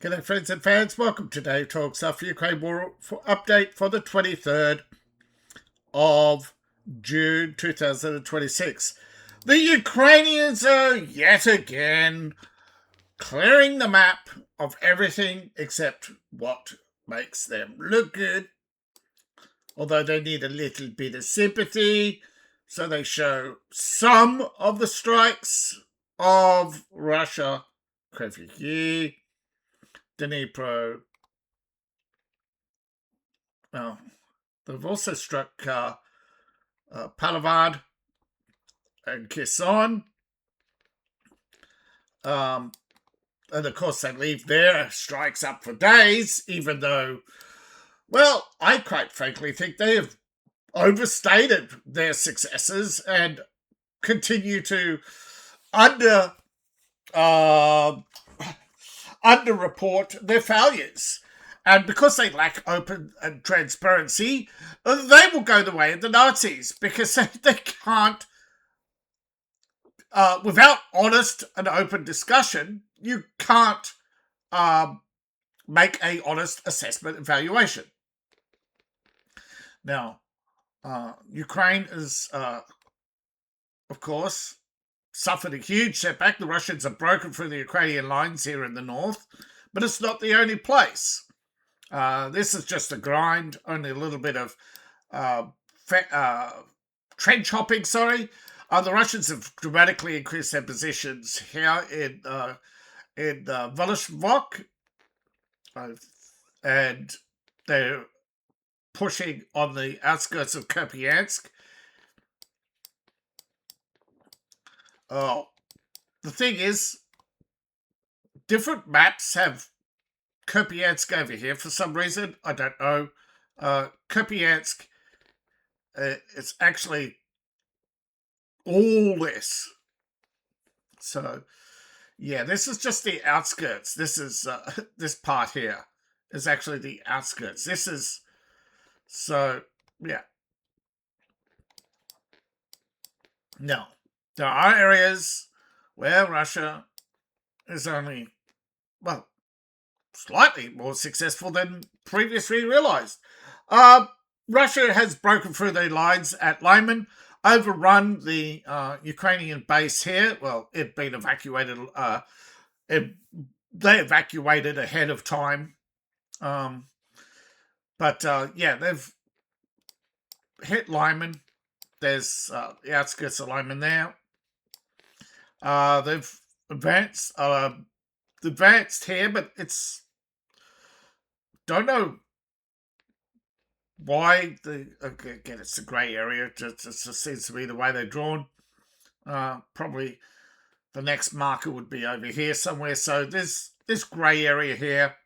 G'day friends and fans, welcome to Dave Talks After Ukraine War update for the 23rd of June 2026. The Ukrainians are yet again clearing the map of everything except what makes them look good, although they need a little bit of sympathy, so they show some of the strikes of Russia, Krevyi, Dnipro. Well, they've also struck Palavad and Kherson. And of course, they leave their strikes up for days, even though, well, I quite frankly think they have overstated their successes and continue to under underreport their failures. And because they lack open and transparency, they will go the way of the Nazis because they can't, without honest and open discussion, you can't make a honest assessment and evaluation. Now, Ukraine is, of course, suffered a huge setback. The Russians have broken through the Ukrainian lines here in the north, but it's not the only place. This is just a grind, only a little bit of trench hopping, sorry. The Russians have dramatically increased their positions here in Voloshovok, and they're pushing on the outskirts of Kupiansk. The thing is, different maps have Kupiansk over here for some reason. I don't know. Kupiansk, it's actually all this. So, yeah, this is just the outskirts. This is this part here is actually the outskirts. This is so yeah. No, there are areas where Russia is only, well, slightly more successful than previously realized. Russia has broken through the lines at Lyman, overrun the Ukrainian base here. Well, it'd been evacuated. They evacuated ahead of time. But yeah, they've hit Lyman. There's the outskirts of Lyman there. They've advanced here, but it's, don't know why again, it's a grey area. It just seems to be the way they're drawn. Probably the next marker would be over here somewhere. So there's this grey area here.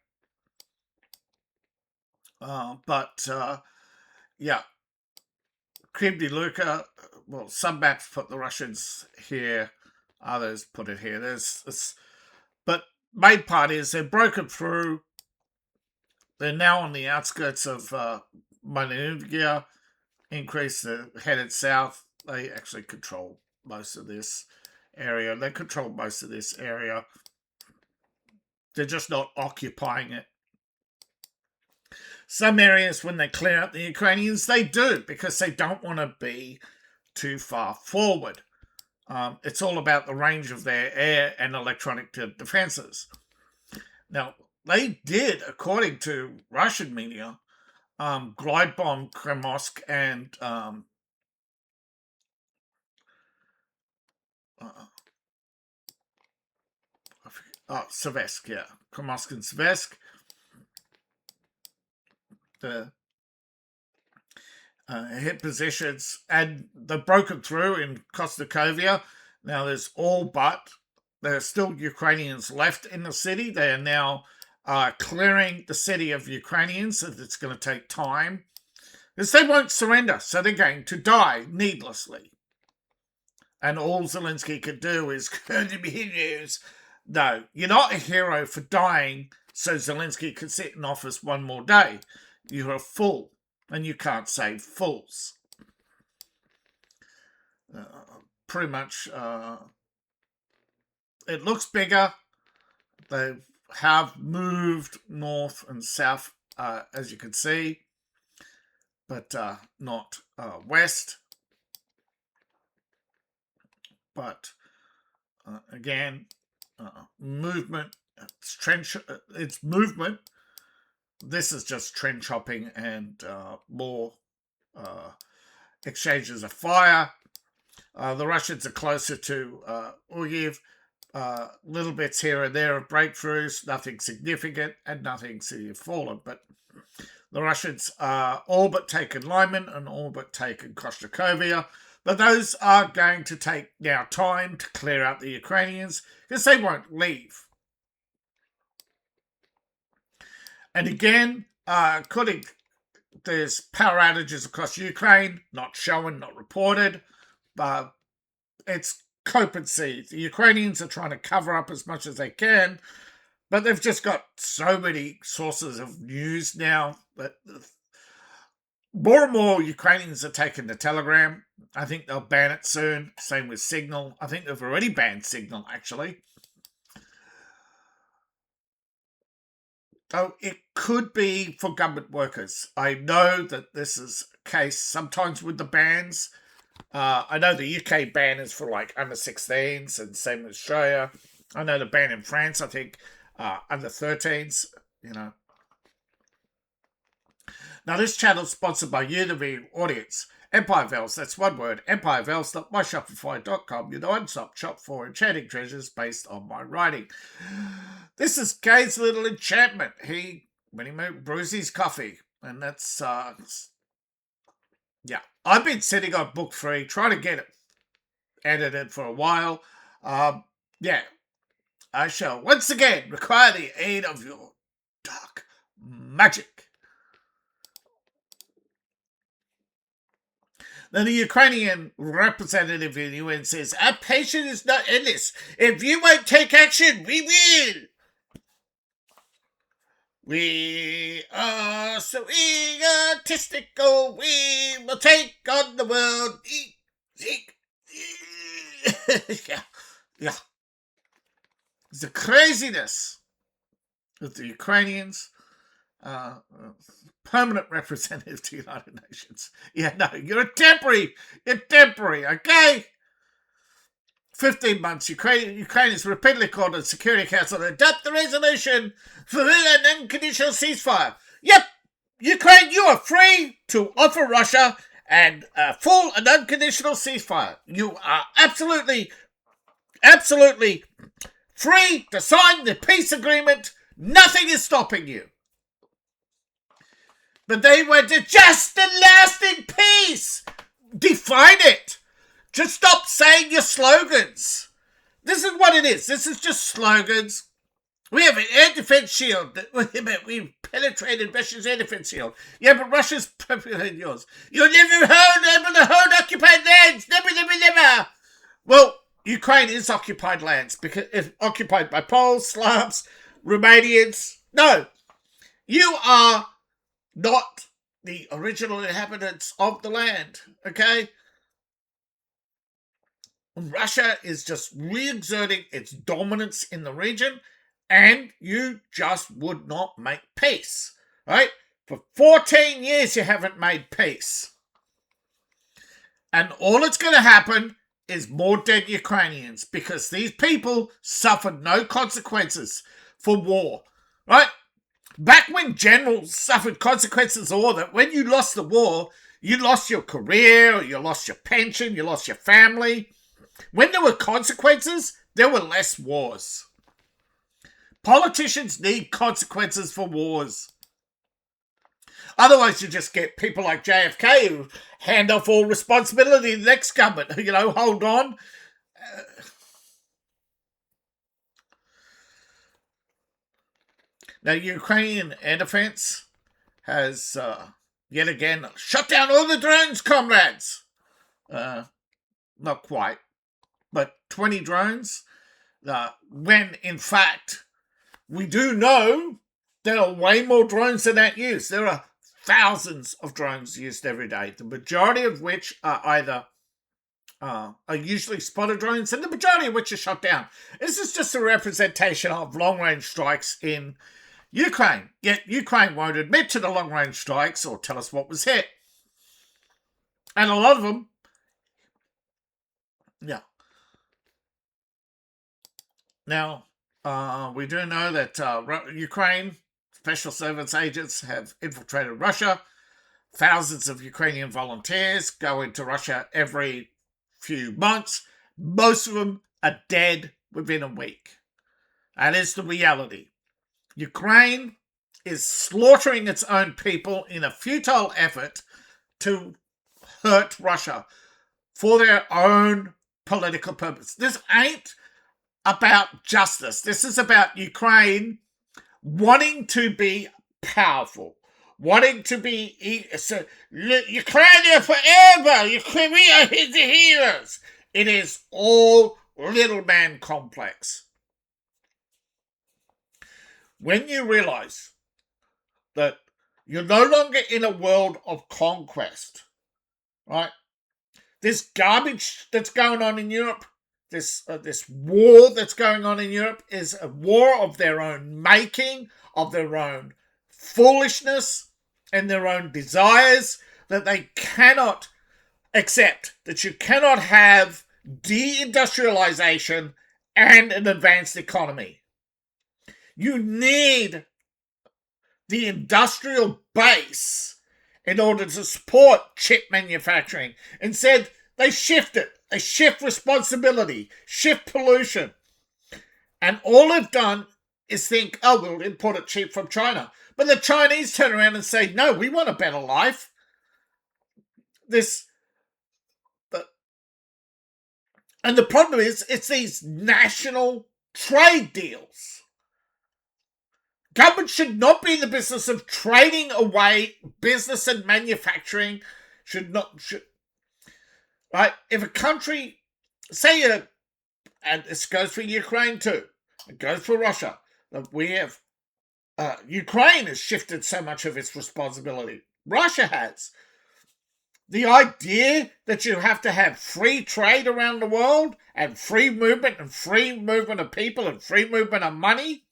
But yeah, Kremdy-Luka, well, some maps put the Russians here, others put it here. But main part is they're broken through. They're now on the outskirts of manosphere. They're headed south. They actually control most of this area. They control most of this area. They're just not occupying it. Some areas, when they clear out the Ukrainians, they do, because they don't want to be too far forward. It's all about the range of their air and electronic defenses. Now, they did, according to Russian media, glide bomb Kremosk and Sevesk, yeah. Kremosk and Sevesk. The hit positions, and they've broken through in Konstantinovka. Now there are still Ukrainians left in the city. They are now clearing the city of Ukrainians, and it's going to take time because they won't surrender, so they're going to die needlessly. And all Zelensky could do is no, you're not a hero for dying so Zelensky can sit in office one more day. You're a fool, and you can't save fools. Pretty much, it looks bigger. They've have moved north and south, as you can see, but not west. But again, movement, it's movement. This is just trench hopping and more exchanges of fire. The Russians are closer to Ugiv. Little bits here and there of breakthroughs, nothing significant and nothing fallen. But the Russians all but taken Lyman and all but taken Konstantinovka. But those are going to take now time to clear out the Ukrainians because they won't leave. And again, there's power outages across Ukraine, not shown, not reported. It's cope and see. The Ukrainians are trying to cover up as much as they can, but they've just got so many sources of news now that more and more Ukrainians are taking the Telegram. I think they'll ban it soon. Same with Signal. I think they've already banned Signal, actually. So it could be for government workers. I know that this is a case sometimes with the bans. I know the UK ban is for like under 16s and same with Australia. I know the ban in France, I think, under 13s, Now, this channel is sponsored by you, the viewing audience. Empire Vels, that's one word, empirevels.myshopify.com, your one-stop shop for enchanting treasures based on my writing. This is Gay's little enchantment. When he brews his coffee, and that's, yeah. I've been sitting on book 3, trying to get it edited for a while. Yeah. I shall once again require the aid of your dark magic. Now, the Ukrainian representative in the UN says, our patience is not endless. If you won't take action, we will. We are so egotistical, we will take on the world. Yeah. It's the craziness of the Ukrainians. Permanent representative to the United Nations. Yeah, no, you're temporary, okay? 15 months, Ukraine has repeatedly called on the Security Council to adopt the resolution for an unconditional ceasefire. Yep, Ukraine, you are free to offer Russia and full and unconditional ceasefire. You are absolutely free to sign the peace agreement. Nothing is stopping you. But they went to just and lasting peace. Define it. Just stop saying your slogans. This is what it is. This is just slogans. We have an air defense shield. We've penetrated Russia's air defense shield. Yeah, but Russia's penetrated yours. You'll never able to hold occupied lands. Never. Well, Ukraine is occupied lands because it's occupied by Poles, Slavs, Romanians. No, you are not the original inhabitants of the land, okay? Russia is just re-exerting its dominance in the region, and you just would not make peace, right? For 14 years you haven't made peace. And all that's going to happen is more dead Ukrainians because these people suffered no consequences for war, right? Back when generals suffered consequences of war, that when you lost the war, you lost your career, you lost your pension, you lost your family. When there were consequences, there were less wars. Politicians need consequences for wars. Otherwise, you just get people like JFK who hand off all responsibility to the next government. Hold on. Now, Ukrainian air defense has yet again shut down all the drones, comrades. Not quite, but 20 drones. When, in fact, we do know there are way more drones than that used. There are thousands of drones used every day, the majority of which are either are usually spotter drones, and the majority of which are shot down. This is just a representation of long-range strikes in Ukraine. Yet Ukraine won't admit to the long-range strikes or tell us what was hit. And a lot of them, yeah. Now, we do know that Ukraine special service agents have infiltrated Russia. Thousands of Ukrainian volunteers go into Russia every few months. Most of them are dead within a week. That is the reality. Ukraine is slaughtering its own people in a futile effort to hurt Russia for their own political purpose. This ain't about justice. This is about Ukraine wanting to be powerful, wanting to be Ukraine forever. We are the heroes. It is all little man complex. When you realize that you're no longer in a world of conquest, right? This garbage that's going on in Europe, this war that's going on in Europe is a war of their own making, of their own foolishness and their own desires that they cannot accept. That you cannot have deindustrialization and an advanced economy. You need the industrial base in order to support chip manufacturing. Instead, they shift it. They shift responsibility, shift pollution. And all they've done is think, oh, we'll import it cheap from China. But the Chinese turn around and say, no, we want a better life. And the problem is, it's these national trade deals. Government should not be in the business of trading away business and manufacturing. Right? If a country, and this goes for Ukraine too, it goes for Russia, that we have, Ukraine has shifted so much of its responsibility. Russia has. The idea that you have to have free trade around the world and free movement of people and free movement of money,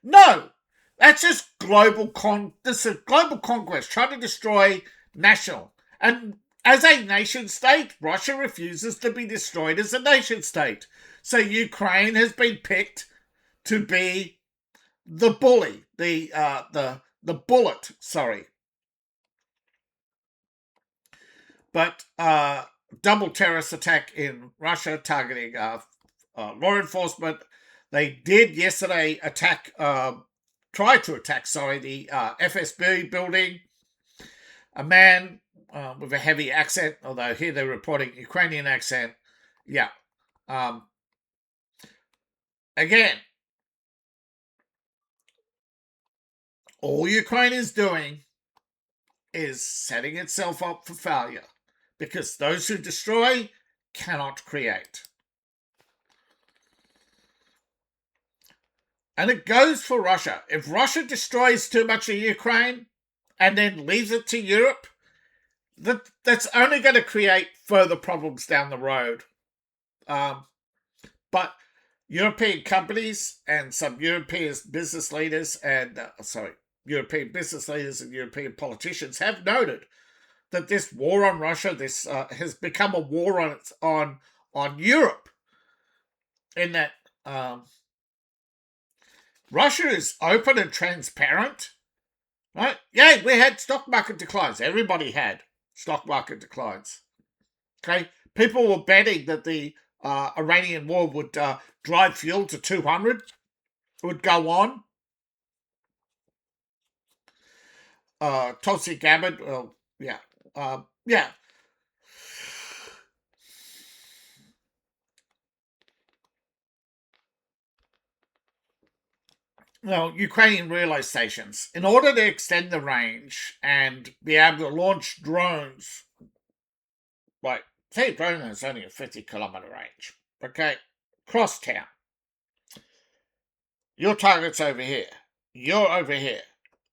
no, that's just this is global conquest, trying to destroy national. And as a nation state, Russia refuses to be destroyed as a nation state. So Ukraine has been picked to be the bully, the bullet, sorry. But double terrorist attack in Russia targeting law enforcement. They did yesterday try to attack the FSB building. A man with a heavy accent, although here they're reporting Ukrainian accent. Yeah. Again, all Ukraine is doing is setting itself up for failure, because those who destroy cannot create. And it goes for Russia. If Russia destroys too much of Ukraine and then leaves it to Europe, that's only going to create further problems down the road. But European companies and some European business leaders and European business leaders and European politicians have noted that this war on Russia, has become a war on Europe, in that Russia is open and transparent, right? Yeah, we had stock market declines. Everybody had stock market declines. Okay, people were betting that the Iranian war would drive fuel to 200, would go on. Tulsi Gabbard, yeah. Well, Ukrainian relay stations, in order to extend the range and be able to launch drones, like, say a drone has only a 50-kilometer range, okay, cross town. Your target's over here. You're over here.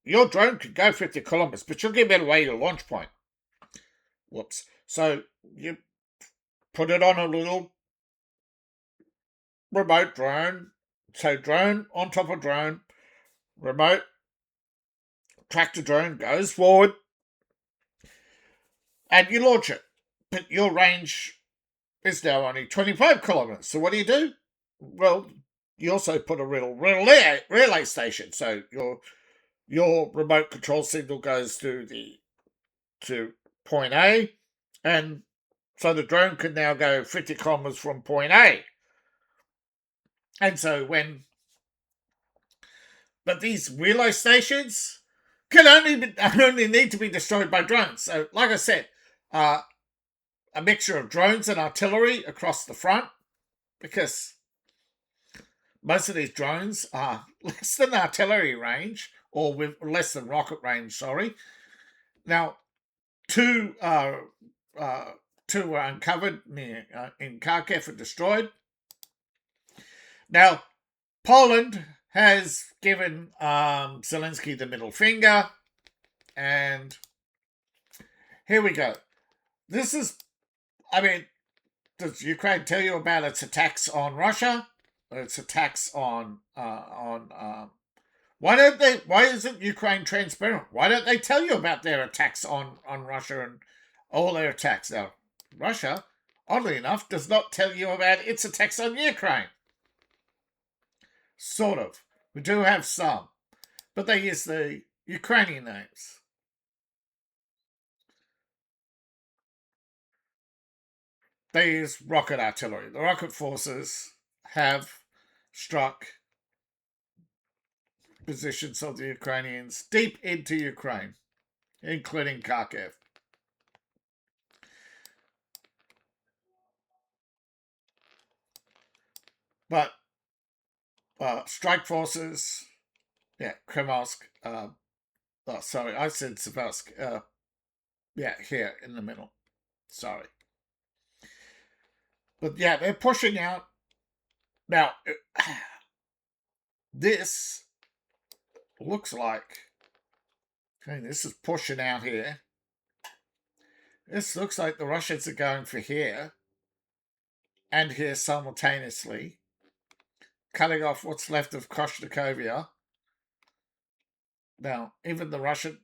Your drone could go 50 kilometers, but you'll give it away your launch point. Whoops. So you put it on a little remote drone. So drone on top of drone, remote tractor drone goes forward, and you launch it. But your range is now only 25 kilometers. So what do? Well, you also put a relay station. So your remote control signal goes to point A, and so the drone can now go 50 kilometers from point A. And so but these relay stations can only need to be destroyed by drones. So, like I said, a mixture of drones and artillery across the front, because most of these drones are less than artillery range, or with less than rocket range. Sorry. Now, two were uncovered in Kharkiv and destroyed. Now, Poland has given Zelensky the middle finger, and here we go. This is, I mean, does Ukraine tell you about its attacks on Russia? Its attacks on why isn't Ukraine transparent? Why don't they tell you about their attacks on Russia and all their attacks? Now, Russia, oddly enough, does not tell you about its attacks on Ukraine. Sort of. We do have some, but they use the Ukrainian names. They use rocket artillery. The rocket forces have struck positions of the Ukrainians deep into Ukraine, including Kharkiv. But strike forces, Kremelsk, sorry, I said Seversk, here in the middle. Sorry. But yeah, they're pushing out. Now, this looks like, okay, this is pushing out here. This looks like the Russians are going for here and here simultaneously, cutting off what's left of Koshnikovia. Now, even the Russian...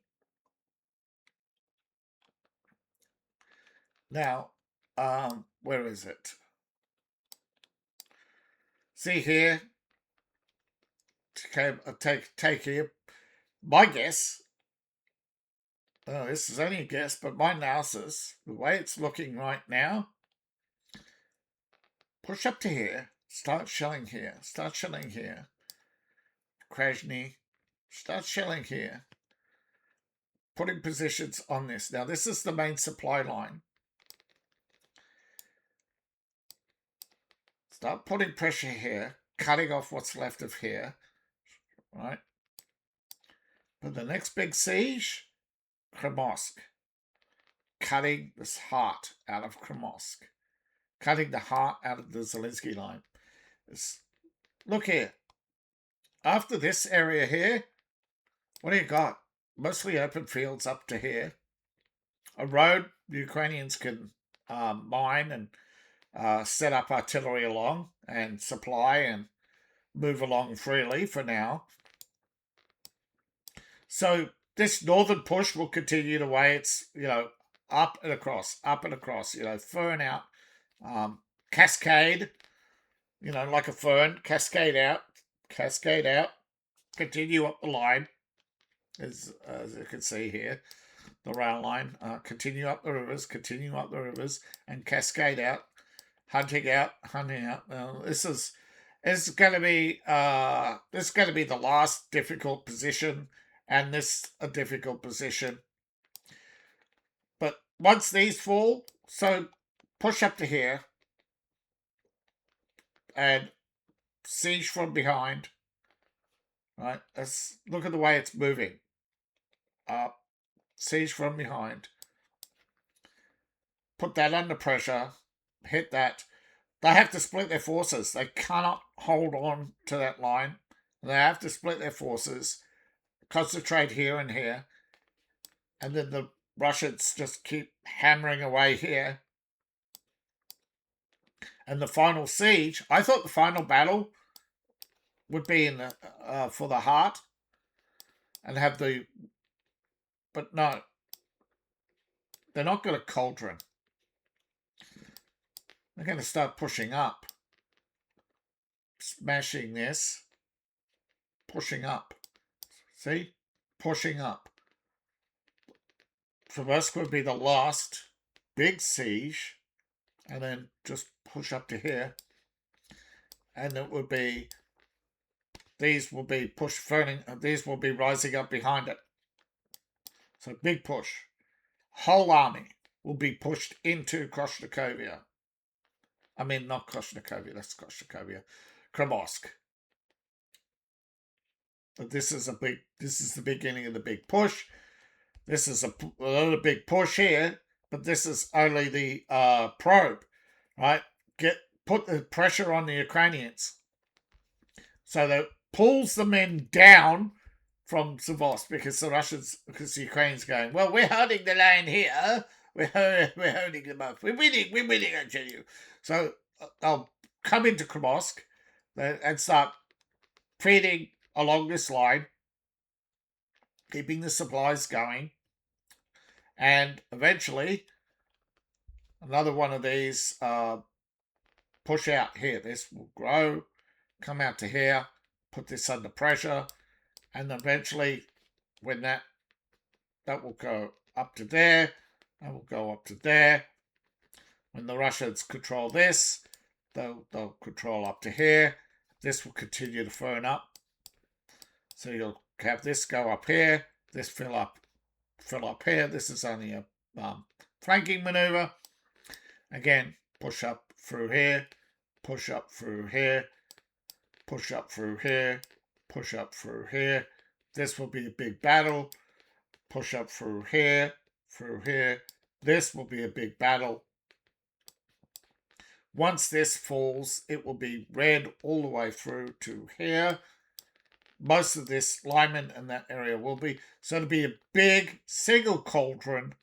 Now, where is it? See here? Okay, I'll take here. My guess... Oh, this is only a guess, but my analysis, the way it's looking right now, push up to here, start shelling here, Krasny, start shelling here, putting positions on this. Now, this is the main supply line. Start putting pressure here, cutting off what's left of here, right? But the next big siege, Kremelsk, cutting this heart out of Kremelsk, cutting the heart out of the Zelensky line. Look here. After this area here, what do you got? Mostly open fields up to here. A road the Ukrainians can mine and set up artillery along and supply and move along freely for now. So this northern push will continue the way it's, up and across, fern out, cascade, like a fern, cascade out, continue up the line, as you can see here, the rail line, continue up the rivers, and cascade out, hunting out. This is going to be the last difficult position, and this a difficult position. But once these fall, so push up to here and siege from behind. Right, let's look at the way it's moving. Siege from behind. Put that under pressure. Hit that. They have to split their forces. They cannot hold on to that line. They have to split their forces, concentrate here and here, and then the Russians just keep hammering away here. And the final siege, I thought the final battle would be in the for the heart and have the, but no, they're not going to cauldron. They're going to start pushing up, smashing this, pushing up. See, pushing up. Traverse would be the last big siege, and then just push up to here, and it would be, these will be pushed furning, these will be rising up behind it. So big push. Whole army will be pushed into Krasnokovia. I mean, not Krasnokovia, that's Krasnokovia. Kremovsk. But this is the beginning of the big push. This is another big push here, but this is only the probe, right? Put the pressure on the Ukrainians so that pulls the men down from Zavos, because the Ukrainians going, well, we're holding the line here, we're holding them up, we're winning, I tell you. So they'll come into Kremovsk and start feeding along this line, keeping the supplies going, and eventually another one of these push out here. This will grow, come out to here, put this under pressure, and eventually when that will go up to there, that will go up to there. When the Russians control this, they'll control up to here. This will continue to firm up. So you'll have this go up here, this fill up here. This is only a flanking maneuver. Again, push up through here, push up through here, push up through here, push up through here. This will be a big battle. Push up through here, through here. This will be a big battle. Once this falls, it will be red all the way through to here. Most of this Lyman and that area will be. So it'll be a big single cauldron.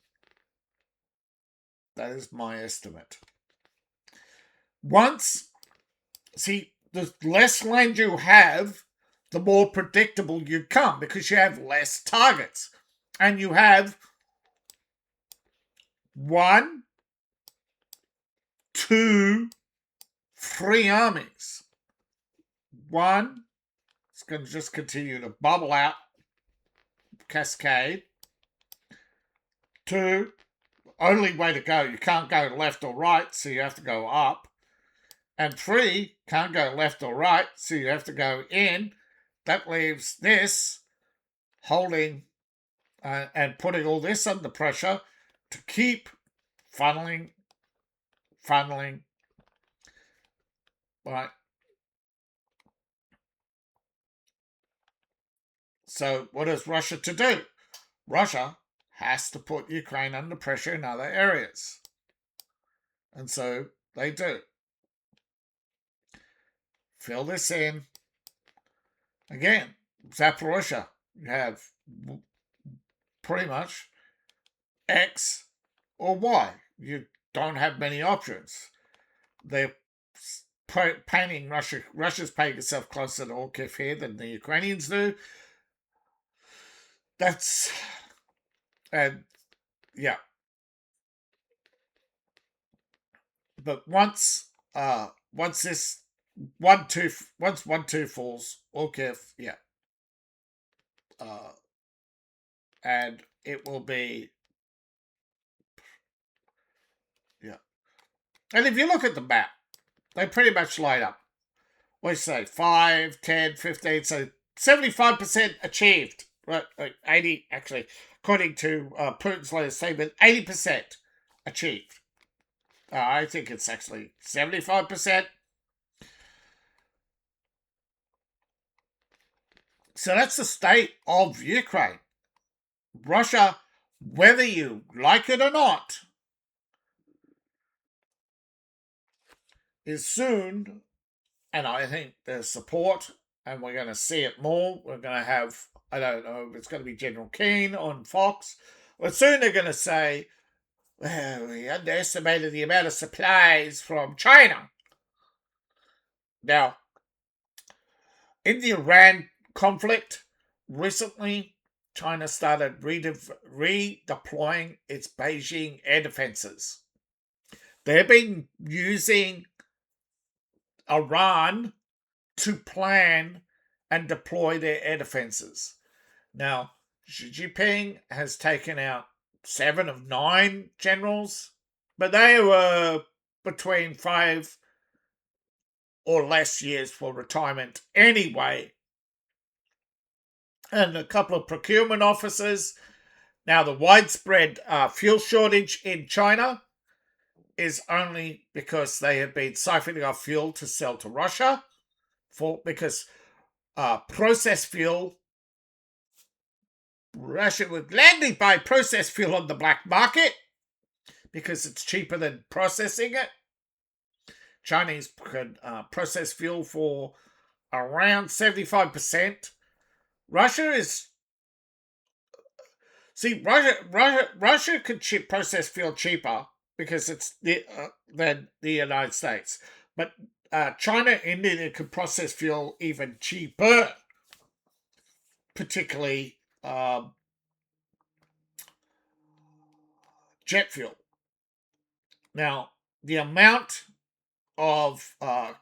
That is my estimate. See, the less land you have, the more predictable you come, because you have less targets. And you have 1, 2, 3 armies. 1, it's going to just continue to bubble out, cascade. 2, only way to go, you can't go left or right, so you have to go up. And 3, can't go left or right, so you have to go in. That leaves this holding and putting all this under pressure to keep funneling. Right. So what is Russia to do? Russia has to put Ukraine under pressure in other areas. And so they do. Fill this in. Again, Zaporozhye, you have pretty much X or Y. You don't have many options. They're painting Russia's painting itself closer to Orkiv here than the Ukrainians do. Yeah. But once 1-2 falls, Orkiv, yeah. And it will be, yeah. And if you look at the map, they pretty much light up. What do you say? 5, 10, 15, so 75% achieved. Right, 80 actually, according to Putin's latest statement, 80% achieved. I think it's actually 75%. So that's the state of Ukraine. Russia, whether you like it or not, is soon, and I think there's support, and we're going to see it more. We're going to have, I don't know if it's going to be General Keane on Fox, but soon they're going to say well, we underestimated the amount of supplies from China. Now, in the Iran conflict, recently, China started redeploying its Beijing air defenses. They've been using Iran to plan and deploy their air defenses. Now, Xi Jinping has taken out 7 of 9 generals, but they were between 5 or less years for retirement anyway. And a couple of procurement officers. Now, the widespread fuel shortage in China is only because they have been siphoning off fuel to sell to Russia, because processed fuel, Russia would gladly buy processed fuel on the black market because it's cheaper than processing it. Chinese can process fuel for around 75%. Russia could process fuel cheaper because it's than the United States. But China and India could process fuel even cheaper, particularly jet fuel. Now, the amount of what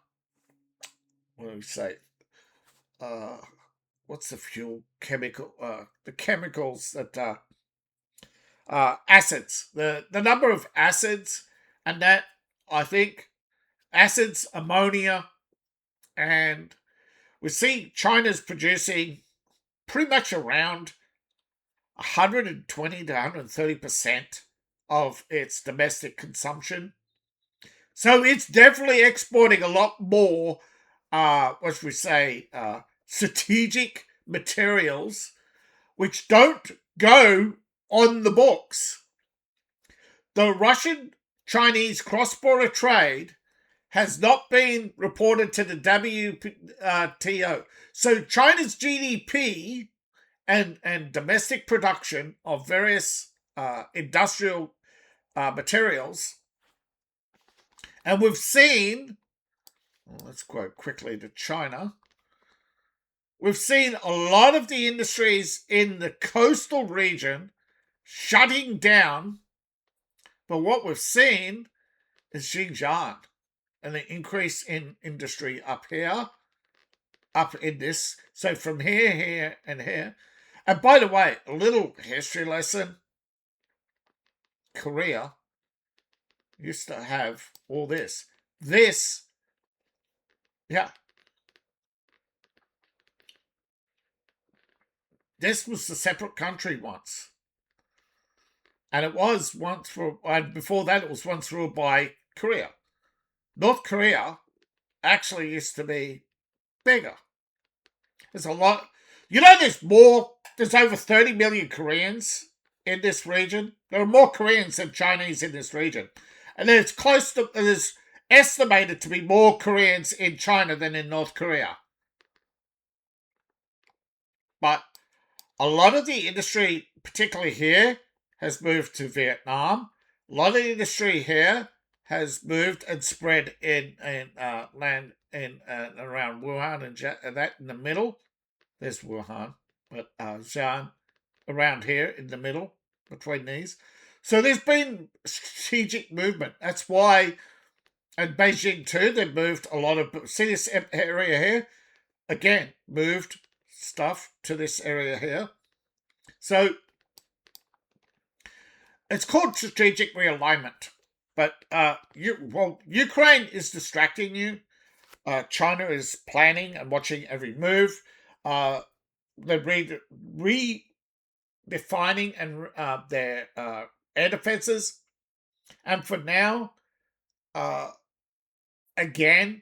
do we say? What's the fuel chemical? The chemicals that acids. The number of acids, and that I think acids, ammonia, and we see China's producing pretty much around 120 to 130% of its domestic consumption. So it's definitely exporting a lot more, what should we say, strategic materials which don't go on the books. The Russian-Chinese cross-border trade has not been reported to the WTO. So China's GDP and domestic production of various industrial materials, and we've seen, let's go quickly to China, we've seen a lot of the industries in the coastal region shutting down, but what we've seen is Xinjiang and the increase in industry up here, up in this. So from here, here, and here. And by the way, a little history lesson. Korea used to have all this. This, yeah. This was a separate country once. And it was once and before that it was once ruled by Korea. North Korea actually used to be bigger. There's a lot. You know, there's over 30 million Koreans in this region. There are more Koreans than Chinese in this region. And there's estimated to be more Koreans in China than in North Korea. But a lot of the industry, particularly here, has moved to Vietnam. A lot of the industry here has moved and spread in land in around Wuhan and that in the middle. There's Wuhan, but Xi'an around here in the middle between these. So there's been strategic movement. That's why, and Beijing too, they've moved a lot of, see this area here? Again, moved stuff to this area here. So it's called strategic realignment. But Ukraine is distracting you. China is planning and watching every move. They're redefining and their air defenses. And for now, again,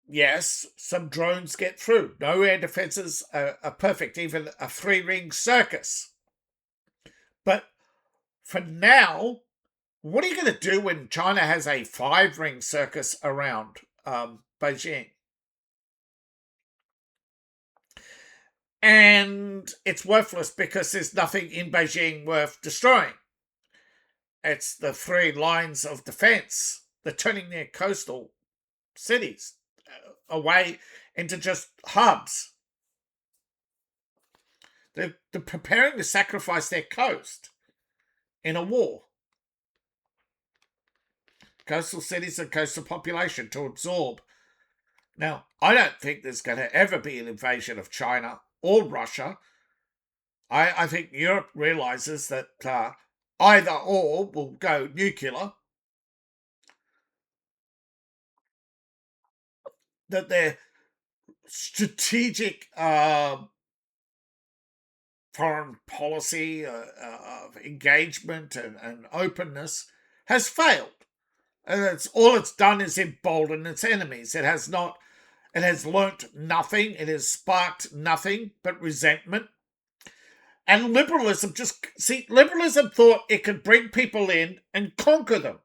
yes, some drones get through. No air defenses are perfect, even a 3-ring circus. But for now, what are you going to do when China has a 5-ring circus around Beijing? And it's worthless because there's nothing in Beijing worth destroying. it's the three lines of defense. They're turning their coastal cities away into just hubs. They're preparing to sacrifice their coast in a war. Coastal cities and coastal population to absorb. Now, I don't think there's going to ever be an invasion of China or Russia. I think Europe realizes that either or will go nuclear, that their strategic foreign policy of engagement and openness has failed. And all it's done is embolden its enemies. It has learnt nothing. It has sparked nothing but resentment. And liberalism liberalism thought it could bring people in and conquer them.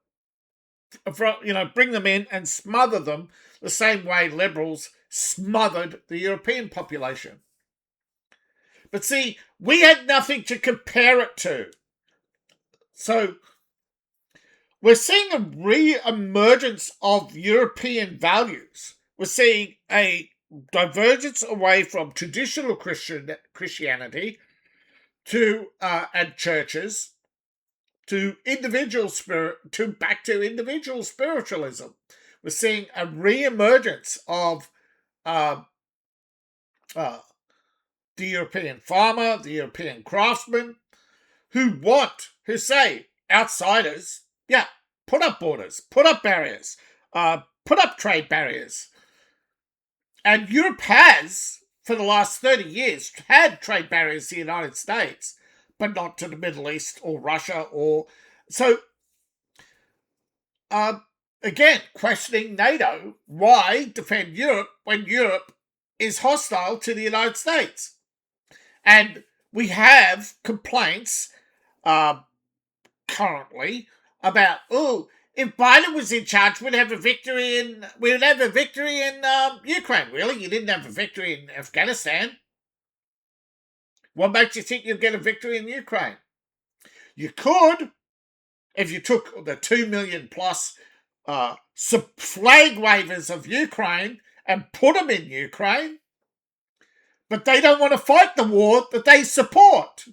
Bring them in and smother them the same way liberals smothered the European population. But see, we had nothing to compare it to. So we're seeing a re-emergence of European values. We're seeing a divergence away from traditional Christianity and churches to back to individual spiritualism. We're seeing a re-emergence of the European farmer, the European craftsman, who say outsiders, put up borders, put up barriers, put up trade barriers. And Europe has, for the last 30 years, had trade barriers to the United States, but not to the Middle East or Russia So, again, questioning NATO, why defend Europe when Europe is hostile to the United States? And we have complaints currently about, if Biden was in charge, we'd have a victory in Ukraine. Really? You didn't have a victory in Afghanistan? What makes you think you'd get a victory in Ukraine? You could, if you took the 2 million plus flag wavers of Ukraine and put them in Ukraine, but they don't want to fight the war that they support.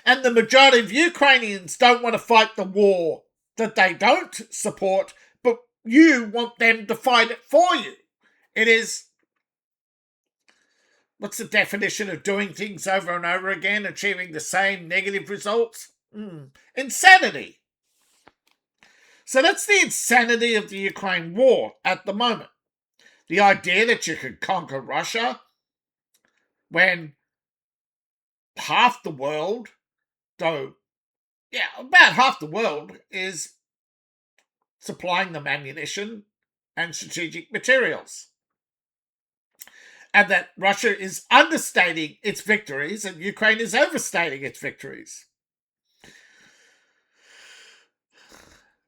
And the majority of Ukrainians don't want to fight the war that they don't support, but you want them to fight it for you. It is, what's the definition of doing things over and over again, achieving the same negative results? Insanity. So that's the insanity of the Ukraine war at the moment. The idea that you could conquer Russia when half the world, about half the world is supplying them ammunition and strategic materials. And that Russia is understating its victories and Ukraine is overstating its victories.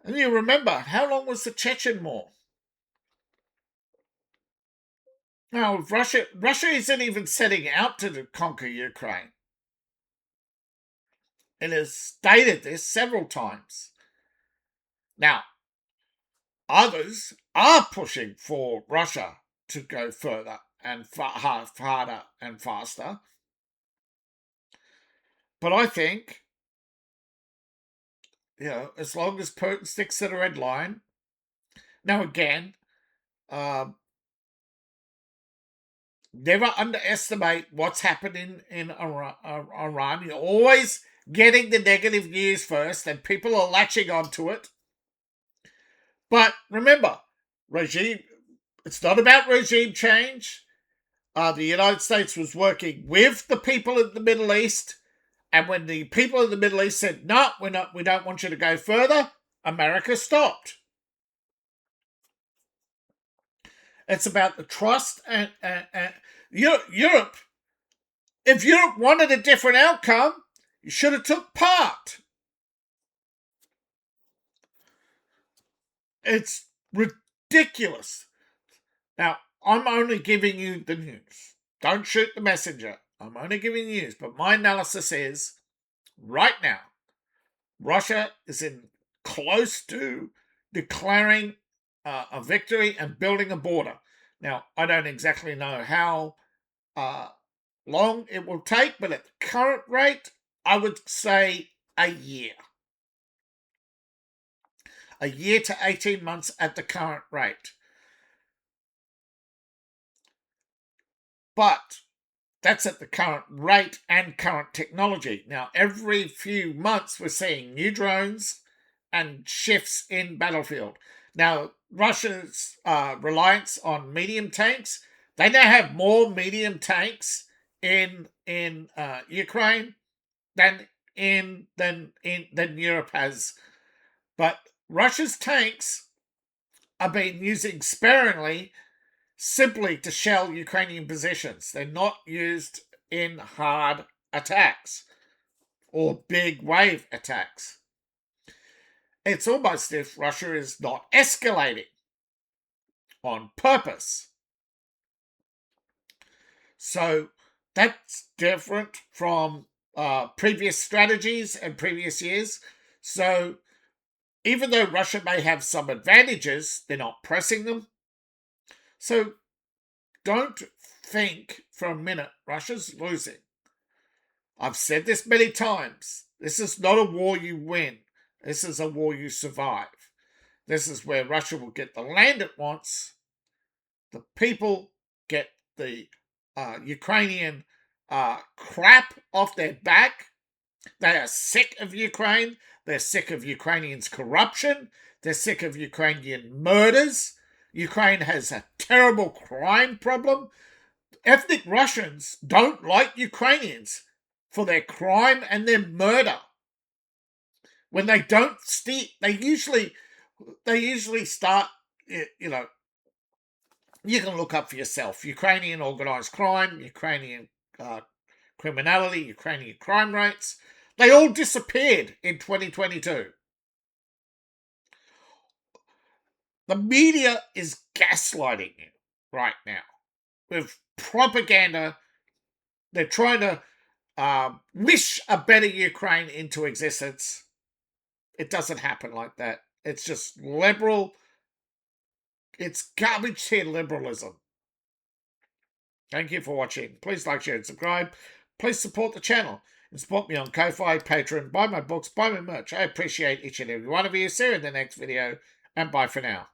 And you remember, how long was the Chechen War? Now, Russia isn't even setting out to conquer Ukraine. It has stated this several times. Now, others are pushing for Russia to go further and harder and faster. But I think, as long as Putin sticks to the red line. Now, again, never underestimate what's happening in Iran. You're always getting the negative news first, and people are latching onto it. But remember, it's not about regime change. The United States was working with the people in the Middle East, and when the people in the Middle East said, no, we don't want you to go further, America stopped. It's about the trust and Europe. If Europe wanted a different outcome, you should have took part. It's ridiculous. Now, I'm only giving you the news. Don't shoot the messenger. I'm only giving you news. But my analysis is, right now, Russia is in close to declaring a victory and building a border. Now, I don't exactly know how long it will take, but at the current rate, I would say a year. A year to 18 months at the current rate. But that's at the current rate and current technology. Now, every few months, we're seeing new drones and shifts in battlefield. Now, Russia's reliance on medium tanks, they now have more medium tanks in Ukraine than Europe has. But Russia's tanks are being used sparingly, simply to shell Ukrainian positions. They're not used in hard attacks or big wave attacks. It's almost as if Russia is not escalating on purpose. So that's different from previous strategies and previous years. So even though Russia may have some advantages, they're not pressing them. So don't think for a minute Russia's losing. I've said this many times. This is not a war you win. This is a war you survive. This is where Russia will get the land it wants. The people get the Ukrainian crap off their back. They are sick of Ukraine. They're sick of Ukrainians' corruption. They're sick of Ukrainian murders. Ukraine has a terrible crime problem. Ethnic Russians don't like Ukrainians for their crime and their murder. When they don't they usually start, you know, you can look up for yourself. Ukrainian organized crime, Ukrainian criminality, Ukrainian crime rates, they all disappeared in 2022. The media is gaslighting you right now with propaganda. They're trying to wish a better Ukraine into existence. It doesn't happen like that. It's just liberal. It's garbage tin liberalism. Thank you for watching. Please like, share, and subscribe. Please support the channel and support me on Ko-Fi, Patreon, buy my books, buy my merch. I appreciate each and every one of you. See you in the next video, and bye for now.